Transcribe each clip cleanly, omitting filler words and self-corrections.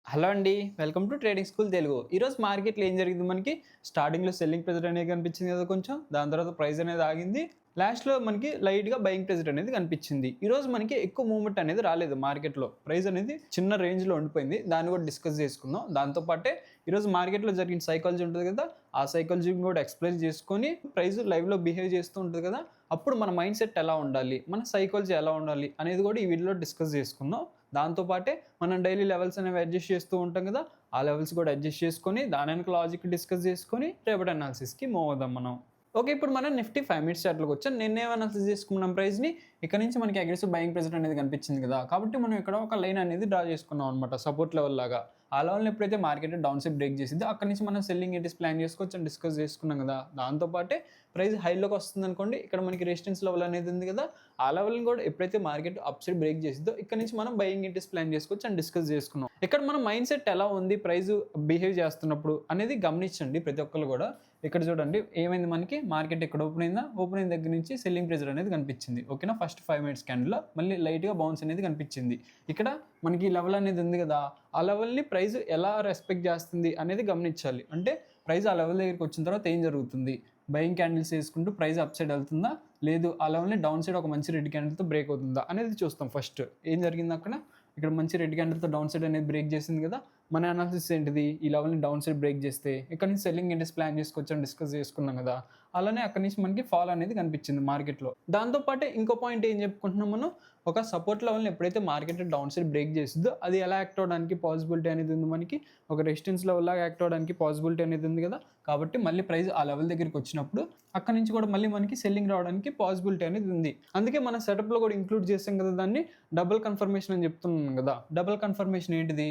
Hello అండి. Welcome to trading school Telugu. ఈరోజు మార్కెట్‌లో ఏం జరిగింది మనకి స్టార్టింగ్‌లో సెల్లింగ్ ప్రెషర్ అనేది కనిపించింది కదా కొంచెం. దాని తర్వాత ప్రైస్ అనేది ఆగింది. లాస్ట్‌లో మనకి లైట్‌గా బయింగ్ ప్రెషర్ అనేది కనిపించింది. ఈరోజు మనకి ఎక్కువ మూవ్‌మెంట్ అనేది రాలేదు మార్కెట్‌లో. ప్రైస్ అనేది చిన్న రేంజ్‌లో ఉండిపోయింది. దాన్ని కూడా డిస్కస్ చేసుకుందాం. దాంతో పాటే ఈరోజు మార్కెట్‌లో జరిగిన సైకాలజీ ఉంటుంది కదా! ఆ సైకాలజీని కూడా ఎక్స్‌ప్లెయిన్ చేసుకొని ప్రైస్ లైవ్‌లో బిహేవ్ చేస్తూ ఉంటది కదా! అప్పుడు మన మైండ్ సెట్ ఎలా ఉండాలి? మన సైకాలజీ ఎలా ఉండాలి? అనేది కూడా ఈ వీడియోలో డిస్కస్ చేసుకుందాం. దాంతో పాటే మనం డైలీ లెవెల్స్ అనేవి అడ్జస్ట్ చేస్తూ ఉంటాం కదా! ఆ లెవెల్స్ కూడా అడ్జస్ట్ చేసుకొని దాని వెనక లాజిక్ డిస్కస్ చేసుకొని రేపటి అనాలిసిస్‌కి మూవ్ అవుదాం మనం. ఓకే. ఇప్పుడు మనం నిఫ్టీ 5 మినిట్స్ చార్ట్‌లోకి వచ్చాం. నిన్నేం అనాలిసిస్ చేసుకున్నాం ప్రైస్‌ని. ఇక్కడ నుంచి మనకి అగ్రెసివ్ బయింగ్ ప్రెషర్ అనేది కనిపించింది కదా! కాబట్టి మనం ఇక్కడ ఒక లైన్ అనేది డ్రా చేసుకున్నాం అనమాట సపోర్ట్ లెవెల్ లాగా. ఆ లెవెల్‌ని ఎప్పుడైతే మార్కెట్ డౌన్ సైడ్ బ్రేక్ చేసిద్దో అక్కడి నుంచి మనం సెల్లింగ్ ఎంట్రీస్ ప్లాన్ చేసుకోవచ్చు అని డిస్కస్ చేసుకున్నాం కదా! దాంతో పాటే ప్రైస్ హైలోకి వస్తుందనుకోండి ఇక్కడ మనకి రెసిస్టెన్స్ లెవెల్ అనేది ఉంది కదా! ఆ లెవెల్‌ని కూడా ఎప్పుడైతే మార్కెట్ అప్ సైడ్ బ్రేక్ చేసిద్దో ఇక్కడ నుంచి మనం బయింగ్ ఎంట్రీస్ ప్లాన్ చేసుకోవచ్చు అని డిస్కస్ చేసుకున్నాం. ఇక్కడ మన మైండ్ సెట్ ఎలా ఉంది ప్రైస్ బిహేవ్ చేస్తున్నప్పుడు అనేది గమనించండి ప్రతి ఒక్కళ్ళు కూడా. ఇక్కడ చూడండి ఏమైంది మనకి మార్కెట్ ఇక్కడ ఓపెన్ అయిందా? ఓపెన్ అయిన దగ్గర నుంచి సెల్లింగ్ ప్రెషర్ అనేది కనిపించింది. ఓకేనా? ఫస్ట్ 5 మినిట్స్ క్యాండిల్‌లో మళ్ళీ లైట్‌గా బౌన్స్ అనేది కనిపించింది. ఇక్కడ మనకి లెవెల్ అనేది ఉంది కదా! ఆ లెవెల్‌ని ప్రైస్ ఎలా రెస్పెక్ట్ చేస్తుంది అనేది గమనించాలి. అంటే ప్రైస్ ఆ లెవెల్ దగ్గరికి వచ్చిన తర్వాత ఏం జరుగుతుంది? బయింగ్ క్యాండిల్స్ వేసుకుంటూ ప్రైస్ అప్ సైడ్ వెళ్తుందా? లేదు ఆ లెవెల్‌ని డౌన్ సైడ్ ఒక మంచి రెడ్ క్యాండిల్‌తో బ్రేక్ అవుతుందా? అనేది చూస్తాం ఫస్ట్. ఏం జరిగింది అక్కడ? ఇక్కడ మంచి రెడ్ క్యాండిల్‌తో డౌన్ సైడ్ అనేది బ్రేక్ చేసింది కదా! మన అనాలిసిస్ ఏంటిది? ఈ లెవెల్‌ని డౌన్ సైడ్ బ్రేక్ చేస్తే ఇక్కడ నుంచి సెల్లింగ్ ఎంట్రీస్ ప్లాన్ చేసుకోవచ్చని డిస్కస్ చేసుకున్నాం కదా! అలానే అక్కడి నుంచి మనకి ఫాల్ అనేది కనిపించింది మార్కెట్‌లో. దాంతో పాటే ఇంకో పాయింట్ ఏం చెప్పుకుంటున్నాం మనం? ఒక సపోర్ట్ లెవెల్‌ని ఎప్పుడైతే మార్కెట్ డౌన్ సైడ్ బ్రేక్ చేసిద్దో అది ఎలా యాక్ట్ అవ్వడానికి పాసిబిలిటీ అనేది ఉంది మనకి. ఒక రెసిస్టెన్స్ లెవెల్ లాగా యాక్ట్ అవ్వడానికి పాసిబిలిటీ అనేది ఉంది కదా! కాబట్టి మళ్ళీ ప్రైస్ ఆ లెవెల్ దగ్గరికి వచ్చినప్పుడు అక్కడి నుంచి కూడా మళ్ళీ మనకి సెల్లింగ్ రావడానికి పాసిబిలిటీ అనేది ఉంది. అందుకే మన సెటప్‌లో కూడా ఇంక్లూడ్ చేసాం కదా దాన్ని డబుల్ కన్ఫర్మేషన్ అని చెప్తున్నాను కదా! డబుల్ కన్ఫర్మేషన్ ఏంటిది?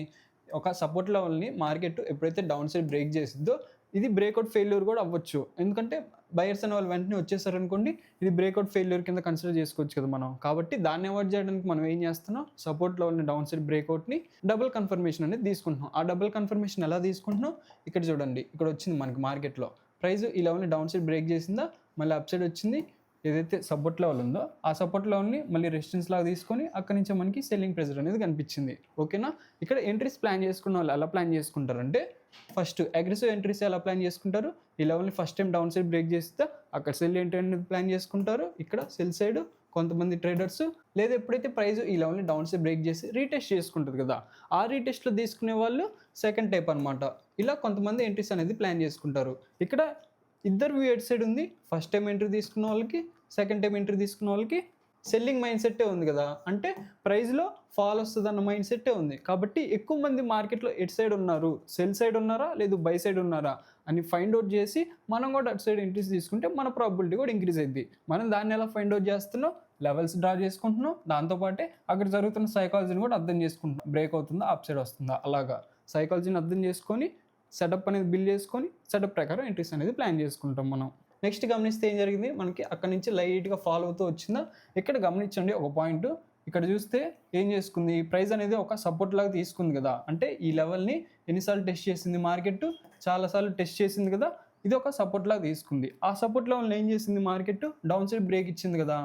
ఒక సపోర్ట్ లెవెల్‌ని మార్కెట్ ఎప్పుడైతే డౌన్ సైడ్ బ్రేక్ చేసిద్దో ఇది బ్రేక్‌ఔట్ ఫెయిల్యూర్ కూడా అవ్వచ్చు. ఎందుకంటే బయర్స్ అనే వాళ్ళు వెంటనే వచ్చేసారనుకోండి ఇది బ్రేక్‌ఔట్ ఫెయిల్యూర్ కింద కన్సిడర్ చేసుకోవచ్చు కదా మనం. కాబట్టి దాన్ని అవాయిడ్ చేయడానికి మనం ఏం చేస్తున్నాం? సపోర్ట్ లెవెల్‌ని డౌన్ సైడ్ బ్రేక్‌ఔట్‌ని డబుల్ కన్ఫర్మేషన్ అనేది తీసుకుంటున్నాం. ఆ డబుల్ కన్ఫర్మేషన్ ఎలా తీసుకుంటున్నాం? ఇక్కడ చూడండి. ఇక్కడ వచ్చింది మనకి మార్కెట్‌లో. ప్రైస్ ఈ లెవెల్‌ని డౌన్ సైడ్ బ్రేక్ చేసిందా? మళ్ళీ అప్ సైడ్ వచ్చింది. ఏదైతే సపోర్ట్ లెవెల్ ఉందో ఆ సపోర్ట్ లెవెల్‌ని మళ్ళీ రెసిస్టెన్స్ లాగా తీసుకొని అక్కడి నుంచి మనకి సెల్లింగ్ ప్రెషర్ అనేది కనిపించింది. ఓకేనా? ఇక్కడ ఎంట్రీస్ ప్లాన్ చేసుకున్న వాళ్ళు ఎలా ప్లాన్ చేసుకుంటారంటే ఫస్ట్ అగ్రెసివ్ ఎంట్రీస్ ఎలా ప్లాన్ చేసుకుంటారు? ఈ లెవెల్‌ని first time down side break చేస్తే అక్కడ సెల్ ఎంట్రీ అనేది ప్లాన్ చేసుకుంటారు. ఇక్కడ సెల్ సైడ్ కొంతమంది ట్రేడర్స్ లేదా ఎప్పుడైతే ప్రైస్ ఈ లెవెల్‌ని డౌన్ సైడ్ బ్రేక్ చేసి రీటెస్ట్ చేసుకుంటది కదా! ఆ రీటెస్ట్‌లో తీసుకునే వాళ్ళు సెకండ్ టైప్ అనమాట. ఇలా కొంతమంది ఎంట్రీస్ అనేది ప్లాన్ చేసుకుంటారు. ఇక్కడ ఇద్దరు వ్యూ ఎటు సైడ్ ఉంది. ఫస్ట్ టైమ్ ఎంట్రీ తీసుకున్న వాళ్ళకి, సెకండ్ టైమ్ ఎంట్రీ తీసుకున్న వాళ్ళకి సెల్లింగ్ మైండ్ సెట్టే ఉంది కదా! అంటే ప్రైస్‌లో ఫాల్ వస్తదన్న మైండ్ సెట్టే ఉంది. కాబట్టి ఎక్కువ మంది మార్కెట్‌లో ఎటు సైడ్ ఉన్నారు? సెల్ సైడ్ ఉన్నారా? లేదు బై సైడ్ ఉన్నారా? అని ఫైండ్ ఔట్ చేసి మనం కూడా అటు సైడ్ ఎంట్రీస్ తీసుకుంటే మన ప్రాబబిలిటీ కూడా ఇంక్రీజ్ అయిద్ది. మనం దాన్ని ఎలా ఫైండ్ ఔట్ చేస్తున్నాం? లెవెల్స్ డ్రా చేసుకుంటున్నాం. దాంతో పాటే అక్కడ జరుగుతున్న సైకాలజీని కూడా అర్థం చేసుకుంటున్నాం. బ్రేక్ అవుతుందా? అప్ సైడ్ వస్తుందా? అలాగా సైకాలజీని అర్థం చేసుకొని సెటప్ అనేది బిల్డ్ చేసుకొని సెటప్ ప్రకారం ఎంట్రీస్ అనేది ప్లాన్ చేసుకుంటాం మనం. నెక్స్ట్ గమనిస్తే ఏం జరిగింది? మనకి అక్కడి నుంచి లైట్‌గా ఫాల్ అవుతూ వచ్చిందా? ఇక్కడ గమనించండి ఒక పాయింట్. ఇక్కడ చూస్తే ఏం చేసుకుంది? ప్రైస్ అనేది ఒక సపోర్ట్ లాగా తీసుకుంది కదా! అంటే ఈ లెవెల్‌ని ఎన్నిసార్లు టెస్ట్ చేసింది మార్కెట్? చాలా సార్లు టెస్ట్ చేసింది కదా! ఇది ఒక సపోర్ట్ లాగా తీసుకుంది. ఆ సపోర్ట్ లెవెల్‌ని ఏం చేసింది మార్కెట్? డౌన్ సైడ్ బ్రేక్ ఇచ్చింది కదా!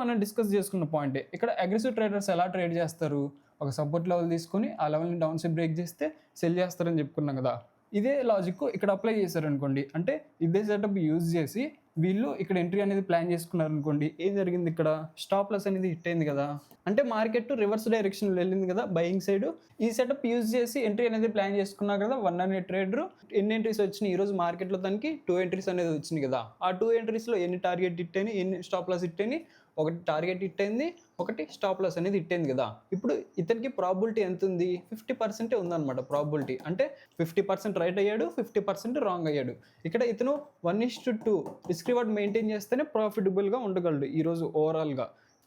మనం డిస్కస్ చేసుకున్న పాయింటే. ఇక్కడ అగ్రెసివ్ ట్రేడర్స్ ఎలా ట్రేడ్ చేస్తారు? ఒక సపోర్ట్ లెవెల్ తీసుకొని ఆ లెవెల్‌ని డౌన్ సైడ్ బ్రేక్ చేస్తే సెల్ చేస్తారని చెప్పుకున్నాం కదా! ఇదే లాజిక్ ఇక్కడ అప్లై చేశారనుకోండి. అంటే ఇదే సెటప్ యూజ్ చేసి వీళ్ళు ఇక్కడ ఎంట్రీ అనేది ప్లాన్ చేసుకున్నారనుకోండి. ఏం జరిగింది ఇక్కడ? స్టాప్ లాస్ అనేది హిట్ అయింది కదా! అంటే మార్కెట్ రివర్స్ డైరెక్షన్‌లో వెళ్ళింది కదా! Buying side. ఈ సెటప్ యూజ్ చేసి ఎంట్రీ అనేది ప్లాన్ చేసుకున్నారు కదా! 1 అనే ట్రేడర్ ఎన్ని ఎంట్రీస్ వచ్చినాయి? ఈరోజు మార్కెట్‌లో తనకి 2 ఎంట్రీస్ అనేది వచ్చినాయి కదా! ఆ 2 ఎంట్రీస్‌లో ఎన్ని టార్గెట్ హిట్ అయినాయి? ఎన్ని స్టాప్ లాస్ హిట్ అయినాయి? ఒకటి టార్గెట్ హిట్ అయింది. ఒకటి స్టాప్ లాస్ అనేది హిట్ అయింది కదా! ఇప్పుడు ఇతనికి ప్రాబబిలిటీ ఎంతుంది? 50% ఉందన్నమాట ప్రాబబిలిటీ. అంటే 50% రైట్ అయ్యాడు. 50% రాంగ్ అయ్యాడు. ఇక్కడ ఇతను 1:2 రిస్క్ రివార్డ్ మెయింటైన్ చేస్తేనే ప్రాఫిటబుల్‌గా ఉండగలడు ఈరోజు ఓవరాల్‌గా.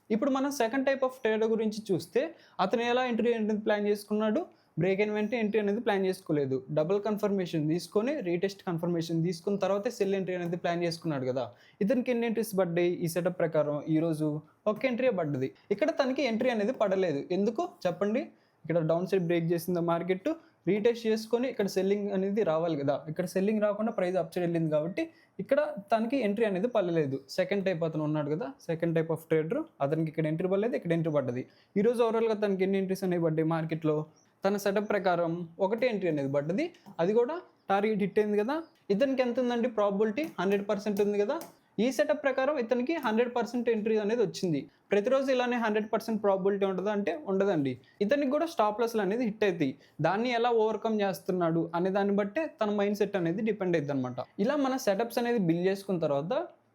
ఇప్పుడు మనం సెకండ్ టైప్ ఆఫ్ ట్రేడర్ గురించి చూస్తే అతను ఎలా ఎంట్రీ అనేది ప్లాన్ చేసుకున్నాడు? బ్రేక్ అయిన వెంటనే ఎంట్రీ అనేది ప్లాన్ చేసుకోలేదు. డబుల్ కన్ఫర్మేషన్ తీసుకొని రీటెస్ట్ కన్ఫర్మేషన్ తీసుకున్న తర్వాతే సెల్ ఎంట్రీ అనేది ప్లాన్ చేసుకున్నాడు కదా! ఇతనికి ఎన్ని ఎంట్రీస్ పడ్డాయి ఈ సెటప్ ప్రకారం? ఈరోజు ఒక్క ఎంట్రీయే పడ్డది. ఇక్కడ తనకి ఎంట్రీ అనేది పడలేదు. ఎందుకు చెప్పండి? ఇక్కడ డౌన్ సైడ్ బ్రేక్ చేసిందా మార్కెట్? రీటెస్ట్ చేసుకొని ఇక్కడ సెల్లింగ్ అనేది రావాలి కదా! ఇక్కడ సెల్లింగ్ రాకుండా ప్రైస్ అప్ సైడ్ వెళ్ళింది కాబట్టి ఇక్కడ తనకి ఎంట్రీ అనేది పడలేదు. సెకండ్ టైప్ అతను ఉన్నాడు కదా! సెకండ్ టైప్ ఆఫ్ ట్రేడర్ అతనికి ఇక్కడ ఎంట్రీ పడలేదు. ఇక్కడ ఎంట్రీ పడ్డది. ఈరోజు ఓవరాల్‌గా తనకి ఎన్ని ఎంట్రీస్ అనేవి పడ్డాయి మార్కెట్‌లో? తన సెటప్ ప్రకారం ఒకటే ఎంట్రీ అనేది పడ్డది, అది కూడా టార్గెట్ హిట్ అయింది కదా. ఇతనికి ఎంత ఉందండి ప్రాబిలిటీ? 100% ఉంది కదా. ఈ సెటప్ ప్రకారం ఇతనికి 100% ఎంట్రీ అనేది వచ్చింది. ప్రతిరోజు ఇలానే 100% ప్రాబిలిటీ ఉంటుందా అంటే ఉండదండి. ఇతనికి కూడా స్టాప్ లాస్లు అనేది హిట్ అవుతాయి. దాన్ని ఎలా ఓవర్కమ్ చేస్తున్నాడు అనే దాన్ని బట్టే తన మైండ్ సెట్ అనేది డిపెండ్ అవుతుంది అనమాట. ఇలా మన సెటప్స్ అనేది బిల్డ్ చేసుకున్న తర్వాత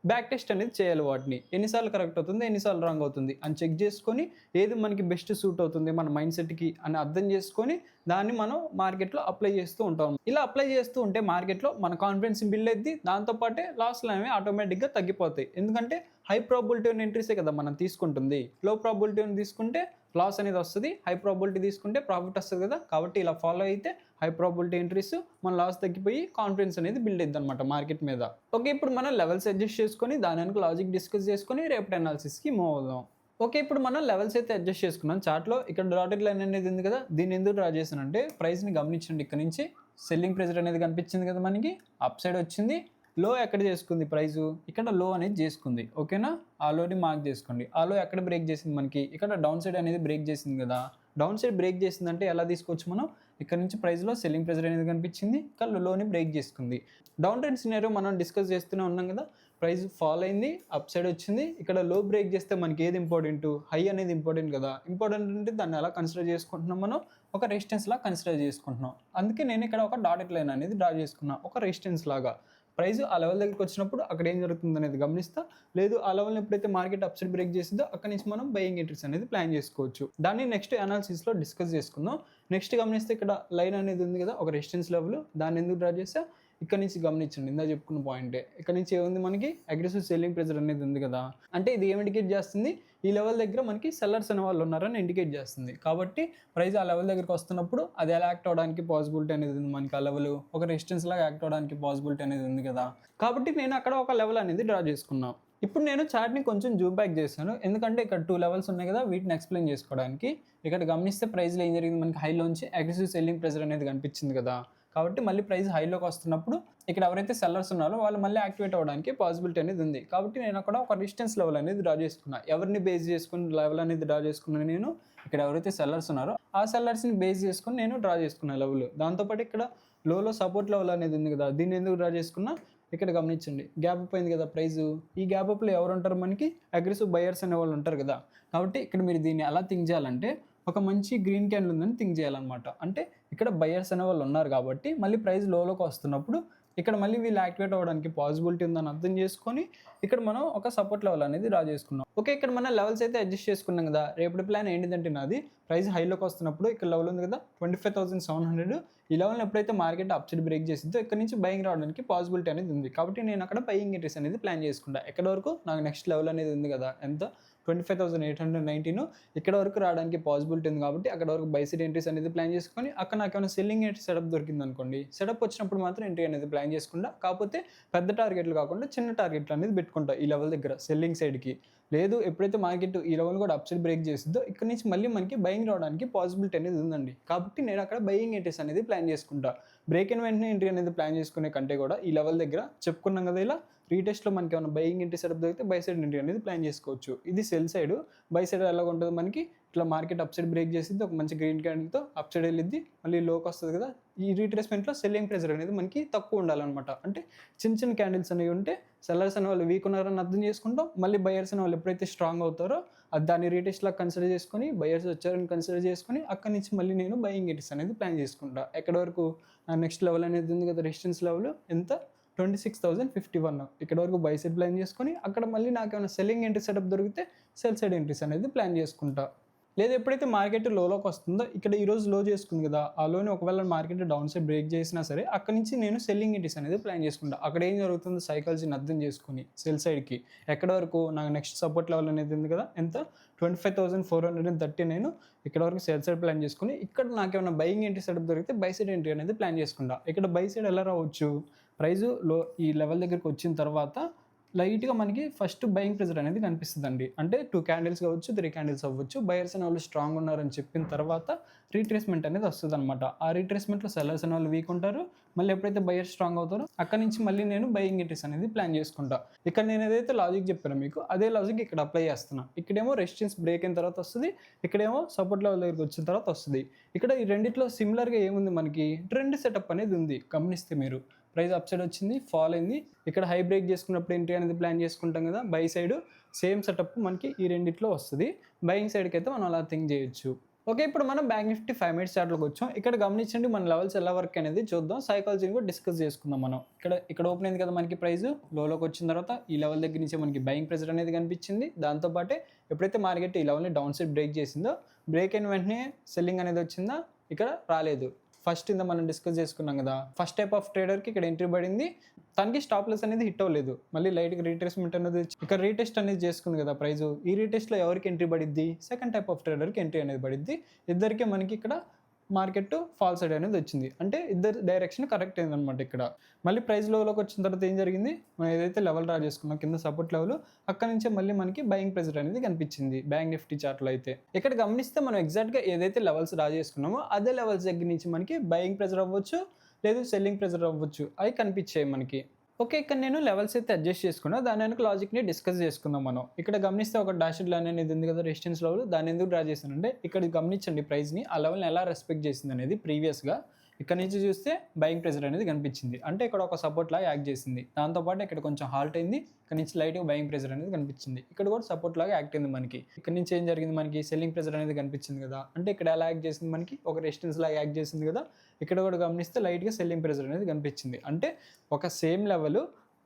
బ్యాక్ టెస్ట్ అనేది చేయాలి. వాటిని ఎన్నిసార్లు కరెక్ట్ అవుతుంది, ఎన్నిసార్లు రాంగ్ అవుతుంది అని చెక్ చేసుకొని ఏది మనకి బెస్ట్ సూట్ అవుతుంది మన మైండ్ సెట్కి అని అర్థం చేసుకొని దాన్ని మనం మార్కెట్లో అప్లై చేస్తూ ఉంటాం. ఇలా అప్లై చేస్తూ ఉంటే మార్కెట్లో మన కాన్ఫిడెన్స్ బిల్డ్ అయ్యింది. దాంతోపాటే లాస్లు అనేవి ఆటోమేటిక్గా తగ్గిపోతాయి. ఎందుకంటే హై ప్రాబిలిటీ ఉన్న ఎంట్రీసే కదా మనం తీసుకుంటుంది. లో ప్రాబిలిటీ తీసుకుంటే లాస్ అనేది వస్తుంది, హై ప్రాబిలిటీ తీసుకుంటే ప్రాఫిట్ వస్తుంది కదా. కాబట్టి ఇలా ఫాలో అయితే హై ప్రాబిలిటీ ఎంట్రీస్ మన లాస్ తగ్గిపోయి కాన్ఫిడెన్స్ అనేది బిల్డ్ అవుతుంది అనమాట మార్కెట్ మీద. ఓకే, ఇప్పుడు మనం లెవెల్స్ అడ్జస్ట్ చేసుకొని దాని వెనక లాజిక్ డిస్కస్ చేసుకొని రేపటి అనాలిసిస్కి మూవ్ అవుదాం. ఓకే, ఇప్పుడు మనం లెవెల్స్ అయితే అడ్జస్ట్ చేసుకున్నాం. చార్ట్లో ఇక్కడ డాటెడ్ లైన్ అనేది ఉంది కదా, దీన్ని ఎందుకు డ్రా చేశానంటే ప్రైస్ని గమనించండి. ఇక్కడ నుంచి సెల్లింగ్ ప్రెజర్ అనేది కనిపించింది కదా మనకి, అప్ సైడ్ వచ్చింది. లో ఎక్కడ చేసుకుంది ప్రైజు? ఇక్కడ లో అనేది చేసుకుంది. ఓకేనా, ఆ లోని మార్క్ చేసుకోండి. ఆ లో ఎక్కడ బ్రేక్ చేసింది మనకి? ఇక్కడ డౌన్ సైడ్ అనేది బ్రేక్ చేసింది కదా. డౌన్ సైడ్ బ్రేక్ చేసిందంటే ఎలా తీసుకోవచ్చు మనం? ఇక్కడ నుంచి ప్రైస్లో సెల్లింగ్ ప్రెజర్ అనేది కనిపించింది, ఇక్కడ లోని బ్రేక్ చేసుకుంది. డౌన్ ట్రెండ్ సినారియో మనం డిస్కస్ చేస్తూనే ఉన్నాం కదా. ప్రైస్ ఫాల్ అయింది, అప్ సైడ్ వచ్చింది. ఇక్కడ లో బ్రేక్ చేస్తే మనకి ఏది ఇంపార్టెంట్? హై అనేది ఇంపార్టెంట్ కదా. ఇంపార్టెంట్ అంటే దాన్ని ఎలా కన్సిడర్ చేసుకుంటున్నాం మనం? ఒక రెసిస్టెన్స్ లాగా కన్సిడర్ చేసుకుంటున్నాం. అందుకే నేను ఇక్కడ ఒక డాటెడ్ లైన్ అనేది డ్రా చేసుకున్నాను, ఒక రెసిస్టెన్స్ లాగా. ప్రైస్ ఆ లెవెల్ దగ్గరికి వచ్చినప్పుడు అక్కడ ఏం జరుగుతుంది అనేది గమనిస్తా. లేదు ఆ లెవెల్ని ఎప్పుడైతే మార్కెట్ అప్సైడ్ బ్రేక్ చేసిందో అక్కడి నుంచి మనం బయింగ్ ఎంట్రీస్ అనేది ప్లాన్ చేసుకోవచ్చు. దాన్ని నెక్స్ట్ అనాలిసిస్లో డిస్కస్ చేసుకుందాం. నెక్స్ట్ గమనిస్తే ఇక్కడ లైన్ అనేది ఉంది కదా, ఒక రెసిస్టెన్స్ లెవెల్. దాన్ని ఎందుకు డ్రా చేస్తా? ఇక్కడ నుంచి గమనించండి, ఇందా చెప్పుకున్న పాయింటే. ఇక్కడ నుంచి ఏముంది మనకి? అగ్రెసివ్ సెల్లింగ్ ప్రెజర్ అనేది ఉంది కదా. అంటే ఇది ఏం ఇండికేట్ చేస్తుంది? ఈ లెవెల్ దగ్గర మనకి సెల్లర్స్ అనే వాళ్ళు ఉన్నారని ఇండికేట్ చేస్తుంది. కాబట్టి ప్రైస్ ఆ లెవెల్ దగ్గరికి వస్తున్నప్పుడు అది ఎలా యాక్ట్ అవడానికి పాసిబిలిటీ అనేది ఉంది మనకి. ఆ లెవెల్ ఒక రెసిస్టెన్స్ లాగా యాక్ట్ అవడానికి పాసిబిలిటీ అనేది ఉంది కదా. కాబట్టి నేను అక్కడ ఒక లెవెల్ అనేది డ్రా చేసుకున్నాను. ఇప్పుడు నేను చార్ట్ని కొంచెం జూమ్ బ్యాక్ చేశాను, ఎందుకంటే ఇక్కడ 2 లెవెల్స్ ఉన్నాయి కదా, వీటిని ఎక్స్ప్లెయిన్ చేసుకోవడానికి. ఇక్కడ గమనిస్తే ప్రైస్లో ఏం జరిగింది మనకి? హైలోంచి అగ్రెసివ్ సెల్లింగ్ ప్రెజర్ అనేది కనిపించింది కదా. కాబట్టి మళ్ళీ ప్రైస్ హైలోకి వస్తున్నప్పుడు ఇక్కడ ఎవరైతే సెల్లర్స్ ఉన్నారో వాళ్ళు మళ్ళీ యాక్టివేట్ అవ్వడానికి పాసిబిలిటీ అనేది ఉంది. కాబట్టి నేను అక్కడ ఒక రెసిస్టెన్స్ లెవెల్ అనేది డ్రా చేసుకున్నా. ఎవరిని బేస్ చేసుకుని లెవెల్ అనేది డ్రా చేసుకున్నాను నేను? ఇక్కడ ఎవరైతే సెల్లర్స్ ఉన్నారో ఆ సెల్లర్స్ని బేస్ చేసుకుని నేను డ్రా చేసుకున్నా లెవెల్. దాంతోపాటు ఇక్కడ లోలో సపోర్ట్ లెవెల్ అనేది ఉంది కదా, దీన్ని ఎందుకు డ్రా చేసుకున్నా? ఇక్కడ గమనించండి, గ్యాప్ అప్ అయింది కదా ప్రైస్. ఈ గ్యాప్ అప్లో ఎవరు ఉంటారు మనకి? అగ్రెసివ్ బయర్స్ అనే వాళ్ళు ఉంటారు కదా. కాబట్టి ఇక్కడ మీరు దీన్ని ఎలా థింక్ చేయాలంటే ఒక మంచి గ్రీన్ క్యాండిల్ ఉందని థింక్ చేయాలన్నమాట. అంటే ఇక్కడ బయర్స్ అనే వాళ్ళు ఉన్నారు కాబట్టి మళ్ళీ ప్రైస్ లోలోకి వస్తున్నప్పుడు ఇక్కడ మళ్ళీ వీళ్ళు యాక్టివేట్ అవ్వడానికి పాసిబిలిటీ ఉందని అర్థం చేసుకొని ఇక్కడ మనం ఒక సపోర్ట్ లెవెల్ అనేది డ్రా చేసుకున్నాం. ఓకే, ఇక్కడ మనం లెవెల్స్ అయితే అడ్జస్ట్ చేసుకున్నాం కదా. రేపటి ప్లాన్ ఏంటిదంటే నాది, ప్రైస్ హైలోకి వస్తున్నప్పుడు ఇక్కడ లెవెల్ ఉంది కదా 25,700. ఈ లెవెల్ని ఎప్పుడైతే మార్కెట్ అప్సైడ్ బ్రేక్ చేసిందో ఇక్కడ నుంచి బయింగ్ రావడానికి పాసిబిలిటీ అనేది ఉంది. కాబట్టి నేను అక్కడ బయింగ్ ఎంట్రీస్ అనేది ప్లాన్ చేసుకుంటా. ఎక్కడ వరకు? నాకు నెక్స్ట్ లెవెల్ అనేది ఉంది కదా, ఎంత? 25,819. ఇక్కడ వరకు రావడానికి పాసిబిలిటీ ఉంది కాబట్టి అక్కడ వరకు బై సైడ్ ఎంట్రీస్ అనేది ప్లాన్ చేసుకొని అక్కడ నాకు ఏమైనా సెల్లింగ్ ఎంట్రీ సెటప్ దొరికింది అనుకోండి, సెటప్ వచ్చినప్పుడు మాత్రం ఎంట్రీ అనేది ప్లాన్ చేసుకుంటా. కాకపోతే పెద్ద టార్గెట్లు కాకుండా చిన్న టార్గెట్లు అనేది పెట్టుకుంటా ఈ లెవెల్ దగ్గర సెల్లింగ్ సైడ్కి. లేదు ఎప్పుడైతే మార్కెట్ ఈ లెవెల్ కూడా అప్సైడ్ బ్రేక్ చేస్తుందో ఇక్కడ నుంచి మళ్ళీ మనకి బయింగ్ రావడానికి పాసిబిలిటీ అనేది ఉందండి. కాబట్టి నేను అక్కడ బయింగ్ ఎంట్రీస్ అనేది ప్లాన్ చేసుకుంటా. బ్రేక్ ఇన్ వెంటనే ఎంట్రీ అనేది ప్లాన్ చేసుకునే కంటే కూడా ఈ లెవెల్ దగ్గర చెప్పుకున్నాం కదా, ఇలా రీటెస్ట్లో మనకి ఏమైనా బయింగ్ ఎంట్రీ సెటప్ దొరికితే బై సైడ్ ఎంట్రీ అనేది ప్లాన్ చేసుకోవచ్చు. ఇది సెల్ సైడ్. బై సైడ్ ఎలా ఉంటుంది మనకి? ఇట్లా మార్కెట్ అప్ సైడ్ బ్రేక్ చేసిద్ది, ఒక మంచి గ్రీన్ క్యాండిల్తో అప్ సైడ్ వెళ్ళిద్ది, మళ్ళీ లోకి వస్తుంది కదా. ఈ రీట్రేస్మెంట్లో సెల్లింగ్ ప్రెజర్ అనేది మనకి తక్కువ ఉండాలన్నమాట. అంటే చిన్న చిన్న క్యాండిల్స్ అనేవి ఉంటే సెల్లర్స్ అనే వాళ్ళు వీక్ ఉన్నారని అర్థం చేసుకుంటాం. మళ్ళీ బయర్స్ అనే వాళ్ళు ఎప్పుడైతే స్ట్రాంగ్ అవుతారో అది దాన్ని రీటెస్ట్ లాగా కన్సిడర్ చేసుకొని బయర్స్ వచ్చారని కన్సిడర్ చేసుకొని అక్కడి నుంచి మళ్ళీ నేను బయింగ్ ఎంట్రీస్ అనేది ప్లాన్ చేసుకుంటా. ఎక్కడ వరకు? నెక్స్ట్ లెవెల్ అనేది ఉంది కదా, రెసిస్టెన్స్ లెవెల్ ఎంత? 26,051. ఇక్కడ వరకు బై సైడ్ ప్లాన్ చేసుకొని అక్కడ మళ్ళీ నాకు ఏమైనా సెల్లింగ్ ఎంట్రీ సెటప్ దొరికితే సెల్ సైడ్ ఎంట్రీస్ అనేది ప్లాన్ చేసుకుంటా. లేదా ఎప్పుడైతే మార్కెట్ లోలోకి వస్తుందో ఇక్కడ ఈరోజు లో చేసుకుంది కదా, ఆ లోని ఒకవేళ మార్కెట్ డౌన్ సైడ్ బ్రేక్ చేసినా సరే అక్కడి నుంచి నేను సెల్లింగ్ ఎంట్రీస్ అనేది ప్లాన్ చేసుకుంటా. అక్కడ ఏం జరుగుతుందో సైకాలజీని అర్థం చేసుకుని సెల్ సైడ్కి ఎక్కడ వరకు నాకు నెక్స్ట్ సపోర్ట్ లెవెల్ అనేది ఉంది కదా, ఎంత? 25,439. ఇక్కడ వరకు సెల్ సైడ్ ప్లాన్ చేసుకుని ఇక్కడ నాకు ఏమైనా బయింగ్ ఎంట్రీ సెటప్ దొరికితే బై సైడ్ ఎంట్రీ అనేది ప్లాన్ చేసుకుంటా. ఇక్కడ బై సైడ్ ఎలా రావచ్చు? ప్రైజు లో ఈ లెవెల్ దగ్గరికి వచ్చిన తర్వాత లైట్‌గా మనకి ఫస్ట్ బయింగ్ ప్రెజర్ అనేది కనిపిస్తదండి. అంటే 2 క్యాండిల్స్ కావచ్చు, 3 క్యాండిల్స్ అవ్వచ్చు. బయర్స్ అనేవాళ్ళు స్ట్రాంగ్ ఉన్నారని చెప్పిన తర్వాత రీట్రేస్‌మెంట్ అనేది వస్తదనమాట. ఆ రీట్రేస్‌మెంట్‌లో సెల్లర్స్ అనేవాళ్ళు వీక్ ఉంటారు. మళ్ళీ ఎప్పుడైతే బయర్స్ స్ట్రాంగ్ అవుతారో అక్కడి నుంచి మళ్ళీ నేను బయింగ్ ఎంట్రీస్ అనేది ప్లాన్ చేసుకుంటా. ఇక్కడ నేను ఏదైతే లాజిక్ చెప్పానో మీకు అదే లాజిక్ ఇక్కడ అప్లై చేస్తున్నా. ఇక్కడేమో రెసిస్టెన్స్ బ్రేక్ అయిన తర్వాత వస్తది. ఇక్కడేమో సపోర్ట్ లెవెల్ దగ్గరికి వచ్చిన తర్వాత వస్తది. ఇక్కడ ఈ రెండిట్లో సిమిలర్‌గా ఏముంది మనకి ట్రెండ్ సెటప్ అనేది ఉంది. గమనిస్తే మీరు ప్రైస్ అప్ సైడ్ వచ్చింది, ఫాల్ అయింది. ఇక్కడ హై బ్రేక్ చేసుకున్నప్పుడు ఎంట్రీ అనేది ప్లాన్ చేసుకుంటాం కదా, బై సైడ్ సేమ్ సెటప్ మనకి ఈ రెండిట్లో వస్తుంది. బయింగ్ సైడ్కి అయితే మనం అలా థింక్ చేయొచ్చు. ఓకే, ఇప్పుడు మనం బ్యాంక్ నిఫ్టీ 5 మినిట్స్ చార్ట్లోకి వచ్చాం. ఇక్కడ గమనించండి మన లెవెల్స్ ఎలా వర్క్ అనేది చూద్దాం. సైకాలజీని కూడా డిస్కస్ చేసుకుందాం మనం. ఇక్కడ ఓపెన్ అయింది కదా మనకి ప్రైస్, లోకి వచ్చిన తర్వాత ఈ లెవెల్ దగ్గర నుంచి మనకి బయింగ్ ప్రెజర్ అనేది కనిపించింది. దాంతోపాటే ఎప్పుడైతే మార్కెట్ ఈ లెవెల్ని డౌన్ సైడ్ బ్రేక్ చేసిందో, బ్రేక్ అయిన వెంటనే సెల్లింగ్ అనేది వచ్చిందా, ఇక్కడ రాలేదు. ఫస్ట్ ఇంత మనం డిస్కస్ చేసుకున్నాం కదా, ఫస్ట్ టైప్ ఆఫ్ ట్రేడర్కి ఇక్కడ ఎంట్రీ పడింది, తనకి స్టాప్ లాస్ అనేది హిట్ అవ్వలేదు. మళ్ళీ లైట్గా రీట్రేస్మెంట్ అనేది ఇక్కడ రీటెస్ట్ అనేది చేసుకుంది కదా ప్రైస్. ఈ రీటెస్ట్లో ఎవరికి ఎంట్రీ పడిద్ది, సెకండ్ టైప్ ఆఫ్ ట్రేడర్కి ఎంట్రీ అనేది పడిద్ది. ఇద్దరికి మనకి ఇక్కడ మార్కెట్ ఫాల్ సైడ్ అనేది వచ్చింది. అంటే ఇద్దరు డైరెక్షన్ కరెక్ట్ అయిందనమాట. ఇక్కడ మళ్ళీ ప్రైస్ లోకి వచ్చిన తర్వాత ఏం జరిగింది, మనం ఏదైతే లెవెల్ డ్రా చేసుకున్నాం కింద సపోర్ట్ లెవెల్, అక్కడ నుంచే మళ్ళీ మనకి బయింగ్ ప్రెజర్ అనేది కనిపించింది బ్యాంక్ నిఫ్టీ చార్ట్లో అయితే. ఇక్కడ గమనిస్తే మనం ఎగ్జాక్ట్గా ఏదైతే లెవెల్స్ డ్రా చేసుకున్నామో అదే లెవెల్స్ దగ్గర నుంచి మనకి బయింగ్ ప్రెజర్ అవ్వచ్చు, లేదు సెల్లింగ్ ప్రెజర్ అవ్వచ్చు, అవి కనిపించాయి మనకి. ఓకే, ఇక్కడ నేను లెవెల్స్ అయితే అడ్జస్ట్ చేసుకున్నా. దాని వెనక లాజిక్ని డిస్కస్ చేసుకుందాం మనం. ఇక్కడ గమనిస్తే ఒక డాషెడ్ లైన్ అనేది ఉంది కదా, రెసిస్టెన్స్ లెవెల్, దాన్ని ఎందుకు డ్రా చేశానంటే ఇక్కడ గమనించండి ప్రైస్ని ఆ లెవెల్ని ఎలా రెస్పెక్ట్ చేసింది అనేది. ప్రీవియస్గా ఇక్కడ నుంచి చూస్తే బయింగ్ ప్రెజర్ అనేది కనిపించింది, అంటే ఇక్కడ ఒక సపోర్ట్ లాగా యాక్ట్ చేసింది. దాంతోపాటు ఇక్కడ కొంచెం హాల్ట్ అయింది, ఇక్కడ నుంచి లైట్గా బయింగ్ ప్రెజర్ అనేది కనిపించింది. ఇక్కడ కూడా సపోర్ట్ లాగా యాక్ట్ అయింది మనకి. ఇక్కడ నుంచి ఏం జరిగింది, మనకి సెల్లింగ్ ప్రెజర్ అనేది కనిపించింది కదా, అంటే ఇక్కడ ఎలా యాక్ట్ చేసింది, మనకి ఒక రెసిస్టెన్స్ లాగా యాక్ట్ చేసింది కదా. ఇక్కడ కూడా గమనిస్తే లైట్గా సెల్లింగ్ ప్రెజర్ అనేది కనిపించింది, అంటే ఒక సేమ్ లెవెల్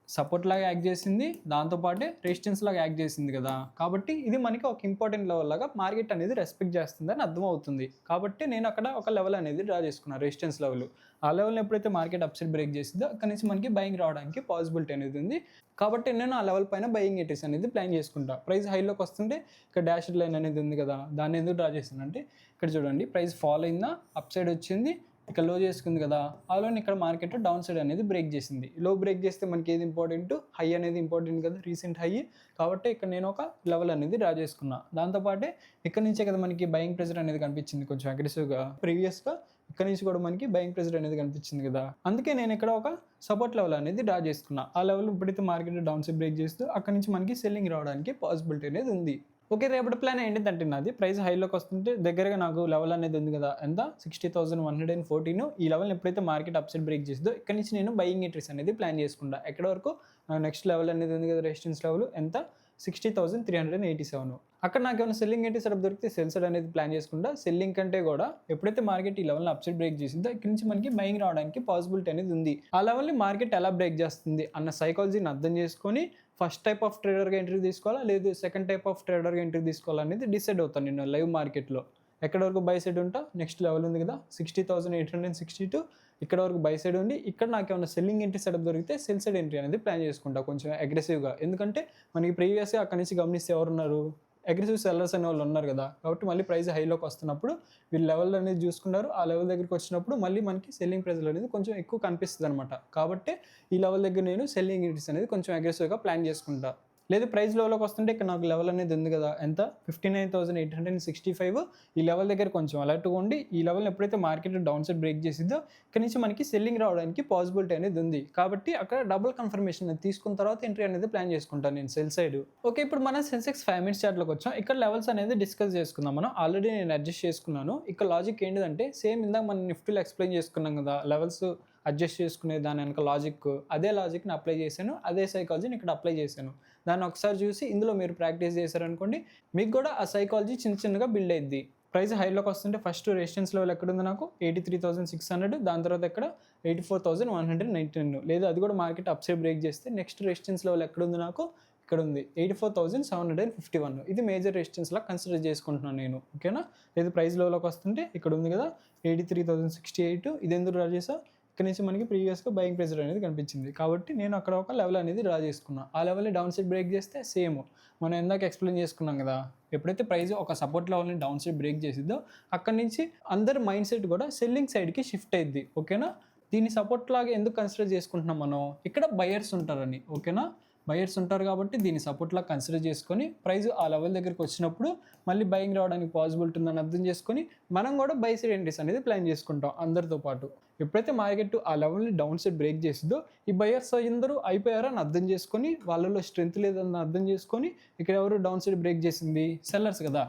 సపోర్ట్ లాగా యాక్ట్ చేసింది, దాంతోపాటే రెసిస్టెన్స్ లాగా యాక్ట్ చేసింది కదా. కాబట్టి ఇది మనకి ఒక ఇంపార్టెంట్ లెవెల్ లాగా మార్కెట్ అనేది రెస్పెక్ట్ చేస్తుందని అర్థమవుతుంది. కాబట్టి నేను అక్కడ ఒక లెవెల్ అనేది డ్రా చేసుకున్నాను, రెసిస్టెన్స్ లెవెల్. ఆ లెవెల్ని ఎప్పుడైతే మార్కెట్ అప్ సైడ్ బ్రేక్ చేసిందో అక్కడ నుంచి మనకి బయింగ్ రావడానికి పాసిబిలిటీ అనేది ఉంది. కాబట్టి నేను ఆ లెవెల్ పైన బయింగ్ ఎంట్రీస్ అనేది ప్లాన్ చేసుకుంటా. ప్రైస్ హైలోకి వస్తుంటే ఇక్కడ డాష్ లైన్ అనేది ఉంది కదా, దాన్ని ఎందుకు డ్రా చేస్తానంటే ఇక్కడ చూడండి ప్రైస్ ఫాల్ అయిందా, అప్ సైడ్ వచ్చింది, ఇక్కడ లో చేసుకుంది కదా, ఆలోని ఇక్కడ మార్కెట్ డౌన్ సైడ్ అనేది బ్రేక్ చేసింది. లో బ్రేక్ చేస్తే మనకి ఏది ఇంపార్టెంట్, హై అనేది ఇంపార్టెంట్ కదా, రీసెంట్ హై. కాబట్టి ఇక్కడ నేను ఒక లెవెల్ అనేది డ్రా చేసుకున్నా. దాంతోపాటే ఇక్కడ నుంచే కదా మనకి బయింగ్ ప్రెజర్ అనేది కనిపించింది కొంచెం అగ్రెసివ్గా. ప్రీవియస్గా ఇక్కడ నుంచి కూడా మనకి బయింగ్ ప్రెజర్ అనేది కనిపించింది కదా, అందుకే నేను ఇక్కడ ఒక సపోర్ట్ లెవెల్ అనేది డ్రా చేసుకున్నా. ఆ లెవెల్ ఇప్పుడైతే మార్కెట్ డౌన్ సైడ్ బ్రేక్ చేస్తూ అక్కడ నుంచి మనకి సెల్లింగ్ రావడానికి పాసిబిలిటీ అనేది ఉంది. ఓకే, రేపటి ప్లాన్ ఏంటిదంటే నాది ప్రైస్ హైలోకి వస్తుంటే దగ్గరగా నాకు లెవెల్ అనేది ఉంది కదా, ఎంత 60,114. ఈ లెవెల్ ఎప్పుడైతే మార్కెట్ అప్ సైడ్ బ్రేక్ చేస్తుందో ఇక్కడ నుంచి నేను బయింగ్ ఎంట్రీస్ అనేది ప్లాన్ చేసుకుంటా. ఎక్కడ వరకు నెక్స్ట్ లెవెల్ అనేది ఉంది కదా, రెసిస్టెన్స్ లెవెల్ ఎంత 60,387. అక్కడ నాకు ఏమైనా సెల్లింగ్ ఎంట్రీ సెటప్ దొరికితే సెల్ సైడ్ అనేది ప్లాన్ చేసుకుంటా. సెల్లింగ్ కంటే కూడా ఎప్పుడైతే మార్కెట్ ఈ లెవెల్ని అప్ సైడ్ బ్రేక్ చేసిందో ఇక్కడ నుంచి మనకి బయింగ్ రావడానికి పాసిబిలిటీ అనేది ఉంది. ఆ లెవెల్ని మార్కెట్ ఎలా బ్రేక్ చేస్తుంది అన్న సైకాలజీని అర్థం చేసుకొని ఫస్ట్ టైప్ ఆఫ్ ట్రేడర్గా ఎంట్రీ తీసుకోవాలా, లేదు సెకండ్ టైప్ ఆఫ్ ట్రేడర్గా ఎంట్రీ తీసుకోవాలనేది డిసైడ్ అవుతాను నేను లైవ్ మార్కెట్లో. ఎక్కడ వరకు బై సైడ్ ఉంటా, నెక్స్ట్ లెవెల్ ఉంది కదా 60,862, ఇక్కడ వరకు బై సైడ్ ఉండి ఇక్కడ నాకు ఏమైనా సెల్లింగ్ ఎంట్రీ సెటప్ దొరికితే సెల్ సైడ్ ఎంట్రీ అనేది ప్లాన్ చేసుకుంటా కొంచెం అగ్రెసివ్గా. ఎందుకంటే మనకి ప్రీవియస్గా అక్కడ నుంచి గమనిస్తే ఎవరున్నారు, అగ్రెసివ్ సెల్లర్స్ అనే వాళ్ళు ఉన్నారు కదా. కాబట్టి మళ్ళీ ప్రైస్ హైలోకి వస్తున్నప్పుడు వీళ్ళు లెవెల్ అనేది చూసుకున్నారు, ఆ లెవెల్ దగ్గరికి వచ్చినప్పుడు మళ్ళీ మనకి సెల్లింగ్ ప్రెజర్ అనేది కొంచెం ఎక్కువ కనిపిస్తుంది అనమాట. కాబట్టి ఈ లెవెల్ దగ్గర నేను సెల్లింగ్ ఎంట్రీస్ అనేది కొంచెం అగ్రెసివ్గా ప్లాన్ చేసుకుంటా. లేదు ప్రైస్ లోకి వస్తుంటే ఇక్కడ నాకు లెవెల్ అనేది ఉంది కదా, ఎంత 59,865. ఈ లెవెల్ దగ్గర కొంచెం అలర్ట్గా ఉండి ఈ లెవెల్ ఎప్పుడైతే మార్కెట్ డౌన్ సైడ్ బ్రేక్ చేసిద్దో ఇక్కడ నుంచి మనకి సెల్లింగ్ రావడానికి పాసిబిలిటీ అనేది ఉంది. కాబట్టి అక్కడ డబుల్ కన్ఫర్మేషన్ తీసుకున్న తర్వాత ఎంట్రీ అనేది ప్లాన్ చేసుకుంటాను నేను సెల్ సైడ్. ఓకే, ఇప్పుడు మన సెన్సెక్స్ 5 మినిట్స్ చార్ట్లోకి వచ్చాం. ఇక్కడ లెవెల్స్ అనేది డిస్కస్ చేసుకుందాం మనం. ఆల్రెడీ నేను అడ్జస్ట్ చేసుకున్నాను. ఇక్కడ లాజిక్ ఏంటిదంటే సేమ్ ఇందాక మనం నిఫ్టీలో ఎక్స్ప్లెయిన్ చేసుకున్నాం కదా, లెవెల్స్ అడ్జస్ట్ చేసుకునే దాని వెనక లాజిక్, అదే లాజిక్ని అప్లై చేశాను, అదే సైకాలజీని ఇక్కడ అప్లై చేశాను. దాన్ని ఒకసారి చూసి ఇందులో మీరు ప్రాక్టీస్ చేశారనుకోండి, మీకు కూడా ఆ సైకాలజీ చిన్న చిన్నగా బిల్డ్ అయ్యిద్ది. ప్రైస్ హైలోకి వస్తుంటే ఫస్ట్ రెసిస్టెన్స్ లెవెల్ ఎక్కడ ఉంది నాకు 83,600, దాని తర్వాత ఎక్కడ 84,119. లేదు అది కూడా మార్కెట్ అప్ సైడ్ బ్రేక్ చేస్తే నెక్స్ట్ రెసిస్టెన్స్ లెవెల్ ఎక్కడ ఉంది నాకు, ఇక్కడ ఉంది 84,751. ఇది మేజర్ రెసిస్టెన్స్ లా కన్సిడర్ చేసుకుంటున్నాను నేను. ఓకేనా, లేదు ప్రైస్ లెవెల్లోకి వస్తుంటే ఇక్కడ ఉంది కదా 83,068. ఇది ఎందుకు డ్రా చేసా, ఇక్కడ నుంచి మనకి ప్రీవియస్గా బయింగ్ ప్రెజర్ అనేది కనిపించింది. కాబట్టి నేను అక్కడ ఒక లెవెల్ అనేది డ్రా చేసుకున్నాను. ఆ లెవెల్ని డౌన్ సైడ్ బ్రేక్ చేస్తే సేమ్ మనం ఎందాక ఎక్స్ప్లెయిన్ చేసుకున్నాం కదా, ఎప్పుడైతే ప్రైస్ ఒక సపోర్ట్ లెవెల్ని డౌన్ సైడ్ బ్రేక్ చేసిద్దో అక్కడ నుంచి అందరి మైండ్ సెట్ కూడా సెల్లింగ్ సైడ్కి షిఫ్ట్ అయ్యిద్ది. ఓకేనా, దీన్ని సపోర్ట్ లాగా ఎందుకు కన్సిడర్ చేసుకుంటున్నాం మనం, ఇక్కడ బయర్స్ ఉంటారని. ఓకేనా, బయర్స్ ఉంటారు కాబట్టి దీన్ని సపోర్ట్లా కన్సిడర్ చేసుకొని ప్రైస్ ఆ లెవెల్ దగ్గరికి వచ్చినప్పుడు మళ్ళీ బయింగ్ రావడానికి పాసిబిలిటీ ఉందని అర్థం చేసుకొని మనం కూడా బై సైడ్ ఎంట్రీస్ అనేది ప్లాన్ చేసుకుంటాం అందరితో పాటు. ఎప్పుడైతే మార్కెట్ ఆ లెవెల్ని డౌన్ సైడ్ బ్రేక్ చేసిందో ఈ బయర్స్ అందరూ అయిపోయారని అర్థం చేసుకొని వాళ్ళలో స్ట్రెంత్ లేదని అర్థం చేసుకొని ఇక్కడ ఎవరు డౌన్ సైడ్ బ్రేక్ చేసింది సెల్లర్స్ కదా,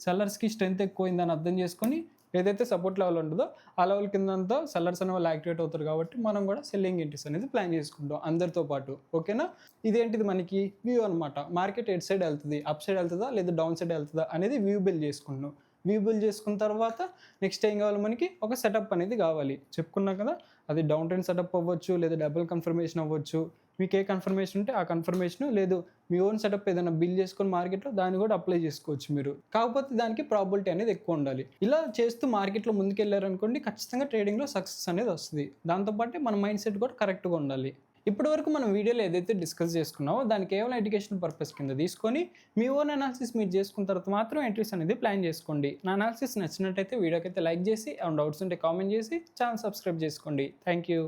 సెల్లర్స్కి స్ట్రెంత్ ఎక్కువైందని అర్థం చేసుకొని ఏదైతే సపోర్ట్ లెవెల్ ఉంటుందో ఆ లెవెల్ కిందంతా సెల్లర్స్ అనే వాళ్ళు యాక్టివేట్ అవుతారు కాబట్టి మనం కూడా సెల్లింగ్ ఎంట్రీస్ అనేది ప్లాన్ చేసుకుంటాం అందరితో పాటు. ఓకేనా, ఇదేంటిది మనకి వ్యూ అనమాట. మార్కెట్ ఎట్ సైడ్ వెళ్తుంది, అప్ సైడ్ వెళ్తుందా లేదా డౌన్ సైడ్ వెళ్తుందా అనేది వ్యూ బిల్డ్ చేసుకుంటున్నాం. వ్యూ బిల్డ్ చేసుకున్న తర్వాత నెక్స్ట్ ఏం కావాలి, మనకి ఒక సెటప్ అనేది కావాలి. చెప్పుకున్నాం కదా, అది డౌన్ ట్రెండ్ సెటప్ అవ్వచ్చు లేదా డబుల్ కన్ఫర్మేషన్ అవ్వచ్చు. మీకు ఏ కన్ఫర్మేషన్ ఉంటే ఆ కన్ఫర్మేషన్, లేదు మీ ఓన్ సెటప్ ఏదైనా బిల్ చేసుకొని మార్కెట్లో దాన్ని కూడా అప్లై చేసుకోవచ్చు మీరు. కాకపోతే దానికి ప్రాబిలిటీ అనేది ఎక్కువ ఉండాలి. ఇలా చేస్తూ మార్కెట్లో ముందుకెళ్ళారనుకోండి ఖచ్చితంగా ట్రేడింగ్లో సక్సెస్ అనేది వస్తుంది. దాంతోపాటు మన మైండ్ సెట్ కూడా కరెక్ట్గా ఉండాలి. ఇప్పటి వరకు మనం వీడియోలో ఏదైతే డిస్కస్ చేసుకున్నామో దాన్ని కేవలం ఎడ్యుకేషన్ పర్పస్ కింద తీసుకొని మీ ఓన్ అనాలిసిస్ మీరు చేసుకున్న తర్వాత మాత్రం ఎంట్రీస్ అనేది ప్లాన్ చేసుకోండి. నా అనాలిసిస్ నచ్చినట్టయితే వీడియోకి అయితే లైక్ చేసి, ఏమైనా డౌట్స్ ఉంటే కామెంట్ చేసి ఛానల్ సబ్స్క్రైబ్ చేసుకోండి. Thank you.